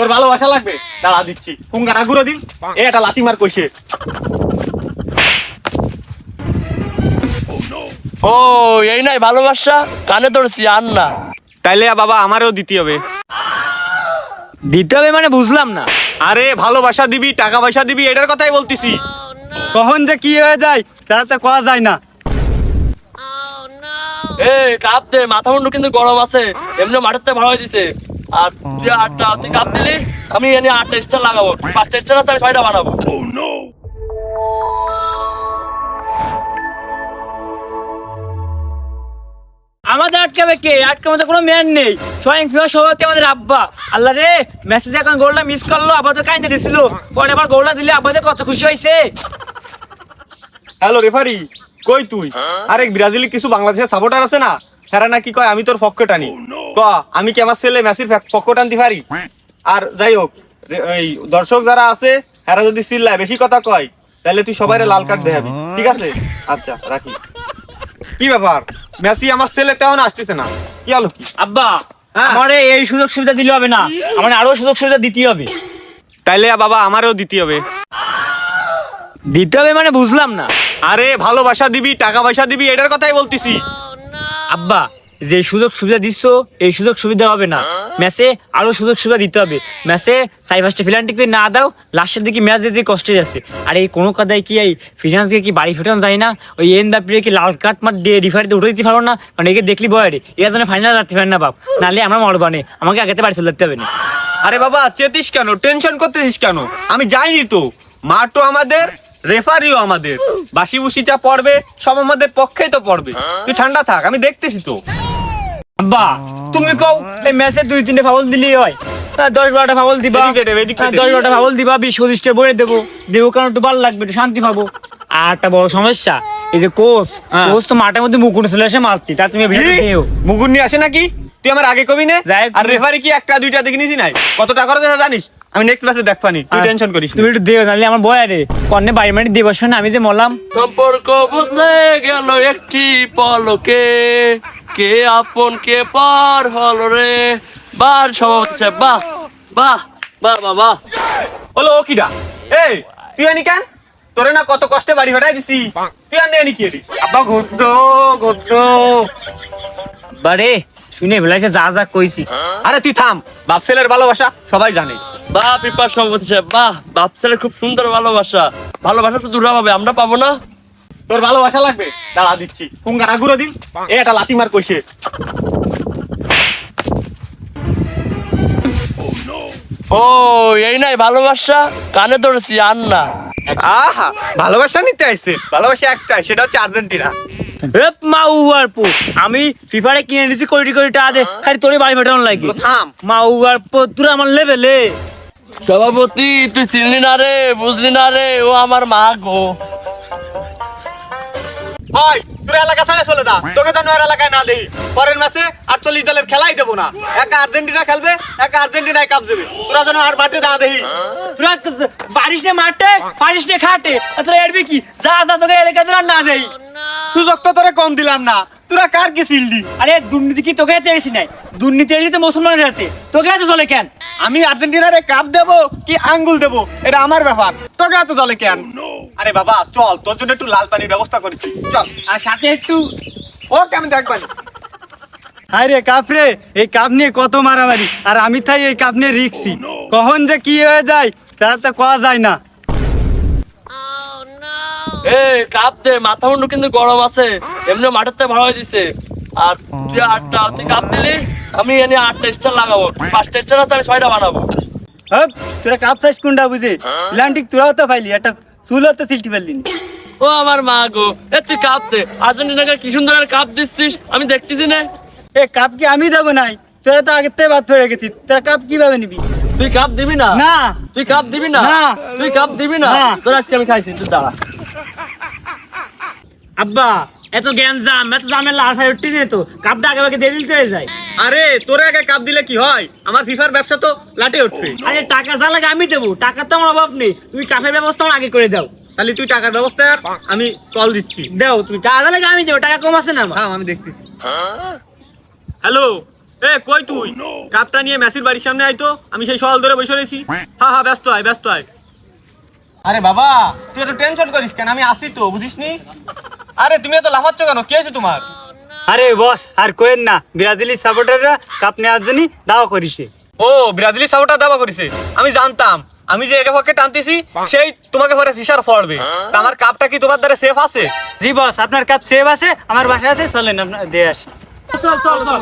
তোর ভালোবাসা লাগবে, দাঁড়া দিচ্ছি। কুঙ্গারা ঘুরে দিন, এটা লাথি মার কইছে। ও এই নাই ভালোবাসা, কানে ধরছি আর না। তাইলে বাবা আমারও দিতে হবে। দিতে হবে মানে বুঝলাম না। আরে ভালোবাসা দিবি, টাকা পয়সা দিবি, এটার কথাই বলতেছি। কখন যে কি হয়ে যায় তারা তো কোয়া যায় না। এ কাপ দে, মাথা মুন্ডু কিন্তু গরম আছে, এমনি মাঠের ভালো হয়ে দিছে। আর তুই কাপ দিলি, আমি এনে 8টা স্টার লাগাবো, 5টা স্টার আছে, আমি 6টা বানাবো। আমাদের আটকাবে কে? আটকাবে তো কোনো ম্যান নেই, স্বয়ং ফিফা সভাপতি আমাদের আব্বা। আল্লাহ রে, মেসেজ এখন গোলটা মিস করলো, আব্বা তো কাইন্দে দিছিল, পরে আবার গোলটা দিলে আব্বাদের কত খুশি হয়েছে। হ্যালো রেফারি, কই তুই? আরে ব্রাজিলে কিছু বাংলাদেশের সাপোর্টার আছে না, হেরা নাকি কয় আমি তোর পক্ষ টানি। ক আমি কি আমার ছেলে মেসির পক্ষ টানতে পারি? আর যাই হোক, এই দর্শক যারা আছে হেরা যদি চিল্লায় বেশি কথা কয়, তাহলে তুই সবাইরে লাল কার্ড দেখাবি, ঠিক আছে? আচ্ছা রাখি। কি ব্যাপার, মেসি আমার ছেলে তেমন আসতেছে না, কি হলো কি? আব্বা, হ্যাঁ। আমারে এই সুযোগ সুবিধা দিলে হবে না, আমার আরো সুযোগ সুবিধা দিতে হবে। তাইলে বাবা আমারও দিতে হবে। দিতে হবে মানে বুঝলাম না। আরে ভালোবাসা দিবি, টাকা পয়সা দিবি, এটার কথাই বলতেছি। আব্বা, যে সুযোগ সুবিধা দিচ্ছ এই সুযোগ সুবিধা হবে না, ম্যাচে আরো সুযোগ সুবিধা দিতে হবে। ম্যাচে 4-5টা ফিলান্টিক না দাও, লাস্টের দিকে ম্যাচ দিতে কষ্ট যাচ্ছে। আর এই কোনো কথায় কি এই ফিনান্স দিয়ে কি বাড়ি ফেটানো যায় না? ওই এমবাপ্পে কি লাল কার্ড মার দিয়ে রিফারিতে উঠে দিতে পারো না? কারণ একে দেখলি বয়ারে এরা যেন ফাইনাল যাচ্ছে পারে না বাপ, নাহলে আমরা মরবানে, আমাকে আগেতে বাড়ি চলে যেতে হবে না। আরে বাবা চেতিস কেন, টেনশন করতেছিস কেন? আমি যাইনি তো, মাঠও আমাদের, রেফারিও আমাদের, বাসি বুসি যা পড়বে সব আমাদের পক্ষেই তো পড়বে। তুই ঠান্ডা থাক, আমি দেখতেছি তো। আব্বা, তুমি কও এই ম্যাচে 2-3টে ফাউল দিলেই হয়? 10-12টা ফাউল দিবা, এদিকে দে, এদিকে দে। 10-12টা ফাউল দিবা, 20-25টা বইয়ে দেবো কারণ একটু ভালো লাগবে, একটু শান্তি পাবো। আর একটা বড় সমস্যা, এই যে কোচ তো মাঠের মধ্যে মুকুন চলে আসে মারতি, তা তুমি ভেবে দিও। মুগুর নিয়ে আসে নাকি? তুই আমার আগে কবি নে। যাই হোক, আর রেফারি কি একটা দুইটা দেখে নিছি নাই? কত টাকা করে জানিস? আমি নেক্সট ম্যাচে দেখবানি, তুই টেনশন করিস না। তুমি একটু দেও, নাহলে আমার বয়ারে কর্নে বাড়ি মারি দেবার সময় আমি যে মরলাম। সম্পর্ক বদলে গেল একটি পলকে, কে আপন কে পার হলো রে। বার সভাপতি সাহেব, বাহ বাহ বাহ বাহ বাহ। হলো ও কিডা? এই তুই আনি কেন? তোরে না কত কষ্টে বাড়ি ভাড়াই দিছি, তুই আনি আনি কি? আব্বা গদ্দ বারে শুনে ভেলাইছে যা যা কইছি। আরে তুই থাম, বাপ ছেলের ভালোবাসা সবাই জানে। বাহ পিপার সভাপতি সাহেব, বাহ, বাপ ছেলের খুব সুন্দর ভালোবাসা। ভালোবাসা তো দূরা পাবে, আমরা পাবো না। তোর ভালোবাসা লাগবে, দাঁড়া দিচ্ছি। কুঙ্গারা ঘুরে দিন, এটা লাথি মার কইছে। ও এই নাই ভালোবাসা, কানে ধরছি আর না। আহা, ভালোবাসা নিতে আইছে, ভালোবাসা একটাই, সেটা হচ্ছে আর্জেন্টিনা। আমি ফিফারে কিনে নিছি কোটি কোটি টাকা দে, খালি তোরে বাড়ি পাঠানো লাগে। থাম। মাউয়ার পো তুই আমার লেভেলে। সভাপতি তুই চিনলি না রে, বুঝলি না রে, ও আমার মা গো। ওই তোর এলাকা ছাড়া চলে যা, তোকে তো নয় এলাকায় না দেই। পরের ম্যাচে 48 দলের খেলাই দেবো না, একা আর্জেন্টিনা খেলবে, একা আর্জেন্টিনায় কাপ দেবে। তোরা যেন আর মাঠে না দেই। তোরা পারিস নে মাঠে, পারিস নে খাটে, আর তোরা এড়বি কি? যা যা তোকে এলাকা তোরা না দেই। সুযোগ তো তোরে কম দিলাম না, তোরা কার কি ছিললি? আরে দুর্নীতি কি তোকে হাতে এসি নাই? দুর্নীতি এসি তো মুসলমানের হাতে, তোকে হাতে চলে কেন? আমি আর্জেন্টিনারে কাপ দেবো কি আঙ্গুল দেবো এটা আমার ব্যাপার, তোকে এত জলে কেন? আরে বাবা চল, তোর জন্য একটু লাল পানির ব্যবস্থা করেছি, চল। আর সাথে একটু ও কেমন দেখবানি। হায় রে কাপ রে, এই কাপ নিয়ে কত মারামারি, আর আমি তাই এই কাপ নিয়ে রিক্সি। কখন যে কি হয়ে যায় তারা তো কোয়া যায় না। এ কাপ দে, মাথা মুন্ডু কিন্তু গরম আছে, এমনি মাঠের ভালো হয়ে দিছে। আর তুই কাপ দিলি, আমি এনে 8টা স্টার লাগাবো, 5টা স্টার আছে, আমি 6টা বানাবো। হপ, তোরা কাপ চাইস কোনটা বুঝে? প্লান্টিক তোরাও তো পাইলি, একটা চুলও তো সিলটি পারলি না। ও আমার মা গো, এ তুই কাপ দে, আর্জেন্টিনাকে কি সুন্দর আর কাপ দিচ্ছিস, আমি দেখতেছি না। এ কাপ কি আমি দেবো নাই? তোরা তো আগের থেকে বাদ পড়ে গেছিস, তোরা কাপ কিভাবে নিবি? তুই কাপ দিবি না? না। তুই কাপ দিবি না? না। তুই কাপ দিবি না? না। তোর আজকে আমি খাইছি, তুই দাঁড়া। আব্বা এত জ্ঞান এত ঝামেলা আর ফাই উঠতেছে তো, কাপটা আগে আগে দিয়ে দিতে যায়। আরে তোরে আগে কাপ দিলে কি হয়? আমার ফিফার ব্যবসা তো লাটে উঠবে। আরে টাকা যা লাগে আমি দেবো, টাকার তো আমার অভাব নেই, তুমি কাপের ব্যবস্থা আমার আগে করে দাও। তাহলে তুই টাকার ব্যবস্থা কর, আমি কল দিচ্ছি। দাও তুমি টাকা যা লাগে আমি দেবো, টাকা কম আছে না আমার। হ্যাঁ আমি দেখতেছি। হ্যালো, এ কই তুই কাপটা নিয়ে মেসির বাড়ির সামনে আইতো, আমি সেই সওয়াল ধরে বসে রয়েছি। হ্যাঁ হ্যাঁ, ব্যস্ত আয় ব্যস্ত আয়। আরে বাবা তুই এত টেনশন করিস কেন, আমি আসি তো, বুঝিসনি? আরে তুমি এত লাফাচ্ছ কেন, কি আছে তোমার? আরে বস আর কোয়েন না, ব্রাজিলি সাপোর্টাররা কাপ নেওয়ার জন্য দাওয়া করেছে। ও ব্রাজিলি সাপোর্টার দাবা করেছে, আমি জানতাম। আমি যে একে পক্ষে টানতেছি সেই তোমাকে পরে ফিশার ফড়বে। তা আমার কাপটা কি তোমার দ্বারা সেফ আছে? জি বস, আপনার কাপ সেভ আছে, আমার বাসায় আছে, চলেন আপনার দিয়ে আসি। চল চল চল